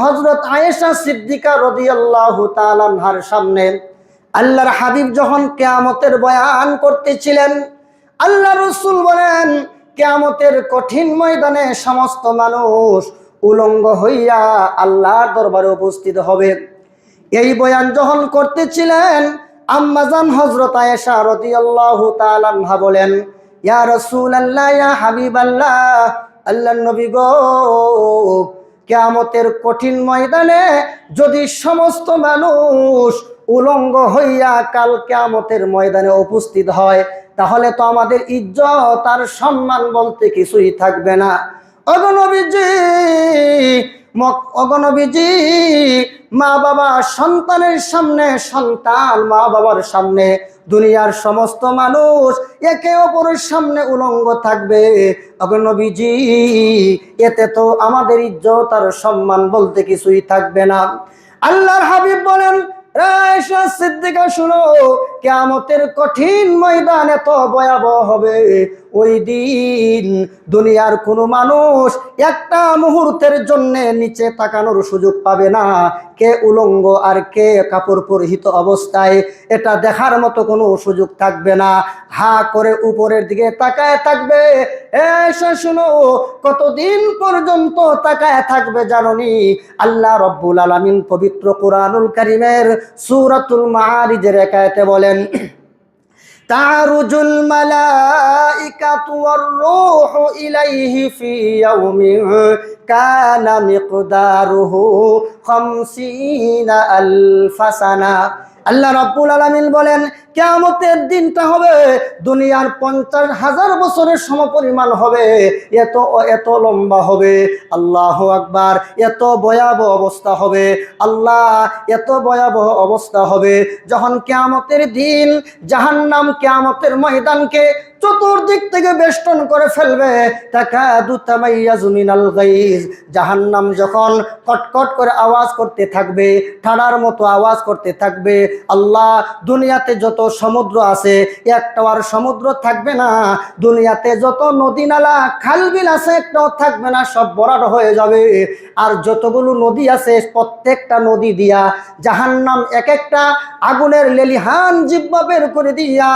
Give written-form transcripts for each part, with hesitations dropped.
হযরত আয়েশা সিদ্দিকা রাদিয়াল্লাহু তাআলা আনহার সামনে আল্লাহর হাবিব যখন কিয়ামতের বয়ান করতেছিলেন, আল্লাহ রাসূল বলেন কিয়ামতের কঠিন ময়দানে সমস্ত মানুষ উলঙ্গ হইয়া আল্লাহর দরবারে উপস্থিত হবে। এই বয়ান যখন করতেছিলেন, আম্মাজান হযরত আয়েশা রাদিয়াল্লাহু তাআলা আনহা বলেন, ইয়া রাসূলুল্লাহ, ইয়া হাবিবাল্লাহ, আল্লাহর নবী গো, কিয়ামতের কঠিন ময়দানে যদি সমস্ত মানুষ উলঙ্গ হইয়া কাল কিয়ামতের ময়দানে উপস্থিত হয়, তাহলে তো আমাদের ইজ্জত আর সম্মান বলতে কিছুই থাকবে না। অগণবীজি, মা বাবা সন্তানের সামনে, সন্তান মা বাবার সামনে, দুনিয়ার সমস্ত মানুষ একে অপরের সামনে উলঙ্গ থাকবে। অগণবীজি, এতে তো আমাদের ইজ্জত আর সম্মান বলতে কিছুই থাকবে না। আল্লাহর হাবিব বলেন, আয়েশা সিদ্দিকা শুনো, কিয়ামতের কঠিন ময়দান এত ভয়াবহ হবে, ওই দিন দুনিয়ার কোনো মানুষ একটা মুহূর্তের জন্য নিচে তাকানোর সুযোগ পাবে না। কে উলঙ্গ আর কে কাপড় পরিহিত অবস্থায়, এটা দেখার মতো কোনো সুযোগ থাকবে না। হা করে উপরের দিকে তাকায় থাকবে। এসে শুনো, কতদিন পর্যন্ত তাকায় থাকবে জানোনি? আল্লাহ রব্বুল আলামিন পবিত্র কুরআনুল কারীমের সূরাতুল মাআরিজের এক আয়াতে বলেন, তারুজুল মালাইকাতু ওয়ার রূহু ইলাইহি ফি ইয়াউমিন কানা মিকদারুহু 50 আলফা সানা। আল্লাহ রাব্বুল আলামিন বলেন, কিয়ামতের দিনটা হবে দুনিয়ার 50,000 বছরের সমপরিমাণ হবে। এত লম্বা হবে, আল্লাহু আকবার, এত ভয়াবহ অবস্থা হবে। আল্লাহ, এত ভয়াবহ অবস্থা হবে যখন কিয়ামতের দিন জাহান্নাম কিয়ামতের ময়দানকে চতুর্দিক থেকে বেষ্টন করে ফেলবে। তাকাদু তামাইয়াজু মিনাল গাইজ, জাহান্নাম যখন কটকট করে আওয়াজ করতে থাকবে, ঠাড়ার মতো আওয়াজ করতে থাকবে। আল্লাহ, দুনিয়াতে যত সমুদ্র আছে একটাও আর সমুদ্র থাকবে না। দুনিয়াতে যত নদী নালা খাল বিল আছে একটাও থাকবে না, সব ভরাট হয়ে যাবে। আর যতগুলো নদী আছে প্রত্যেকটা নদী দিয়া জাহান্নাম এক একটা আগুনের লেলিহান জিহ্বা বের করে দিয়া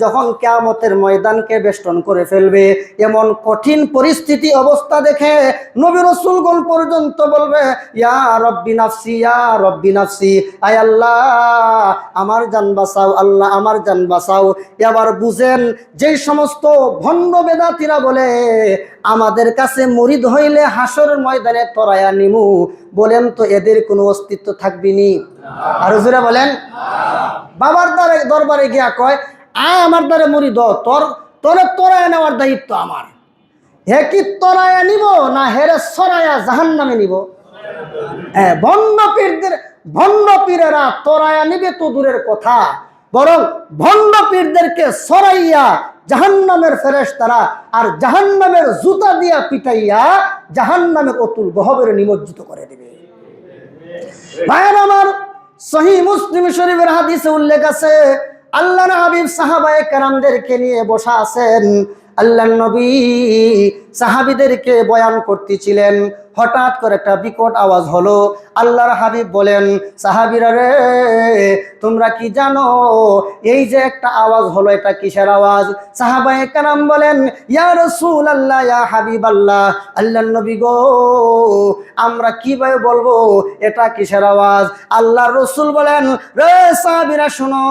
যখন কিয়ামতের ময়দানকে বেষ্টন করে ফেলবে, এমন কঠিন পরিস্থিতি অবস্থা দেখে নবী রাসূলগণ পর্যন্ত বলবে, ইয়া রব্বি নাফসি, ইয়া রব্বি নাফসি, আয় আল্লাহ আমার জান বাঁচাও, আল্লাহ আমার জান বাঁচাও। এবার বুঝেন, যেই সমস্ত ভণ্ড বেদাতীরা বলে আমাদের কাছে মুরিদ হইলে হাসরের ময়দানে তরায়া নিমু, বলেন তো এদের কোনো অস্তিত্ব থাকবিনি? আর হুজুরা বলেন, বাবার দরবারে গিয়া কয়, আয় আমার দ্বারে মুরিদ, তোরে তরায়া নেওয়ার দায়িত্ব আমার। হে কি তরায়া নিব না হেরে সরায়া জাহান্নামে নিব? হ্যাঁ, ভণ্ড পীরেরা তরায়া নিবে তো দূরের কথা, বরং ভণ্ড পীরদেরকে সরাইয়া জাহান্নামের ফেরেশতারা আর জাহান্নামের জুতা দিয়া পিটাইয়া জাহান্নামের অতুল গহ্বরে নিমজ্জিত করে দিবে। ভাইয়ের আমার, সহিহ মুসলিম শরীফের হাদিসে উল্লেখ আছে, আল্লাহর হাবিব সাহাবায়ে কেরামদেরকে নিয়ে বসা আছেন। আল্লাহর নবী সাহাবীদেরকে বয়ান করতেছিলেন। হঠাৎ করে একটা বিকট আওয়াজ হলো। আল্লাহর হাবিব বলেন, সাহাবীরা রে, তোমরা কি জানো এই যে একটা আওয়াজ হলো, এটা কিসের আওয়াজ? সাহাবায়ে কেরাম বলেন, ইয়া রাসূলুল্লাহ, ইয়া হাবিবাল্লাহ, আল্লাহর নবী গো, আমরা কিভাবে বলবো এটা কিসের আওয়াজ? আল্লাহর রাসূল বলেন, রে সাহাবীরা শোনো,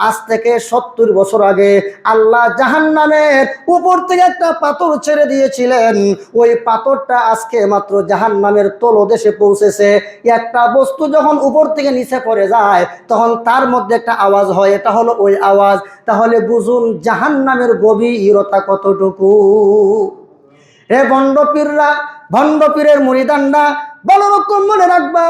আজ থেকে 70 বছর আগে আল্লাহ জাহান্নামের উপর থেকে একটা পাথর ছেড়ে দিয়েছিলেন। ওই পাথরটা আজকে মাত্র জাহান্নামের তলদেশে পৌঁছেছে। একটা বস্তু যখন উপর থেকে নিচে পড়ে যায় তখন তার মধ্যে একটা আওয়াজ হয়, এটা হলো ওই আওয়াজ। তাহলে বুঝুন জাহান্নামের গভীরতা কতটুকু। হে ভণ্ড পীররা, ভণ্ড পীরের মুরিদানরা, ভালো রকম মনে রাখবা,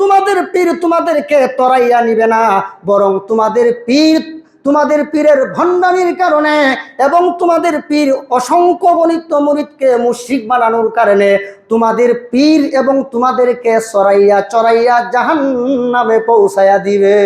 তোমাদের পীর তোমাদেরকে তরাইয়া নিবে না, বরং তোমাদের পীরের ভণ্ডামির কারণে এবং তোমাদের পীর অসংখ্য গণিত মুরিদকে মুশরিক বানানোর কারণে তোমাদের পীর এবং তোমাদেরকে চড়াইয়া জাহান্নামে পৌঁছায়া দিবে।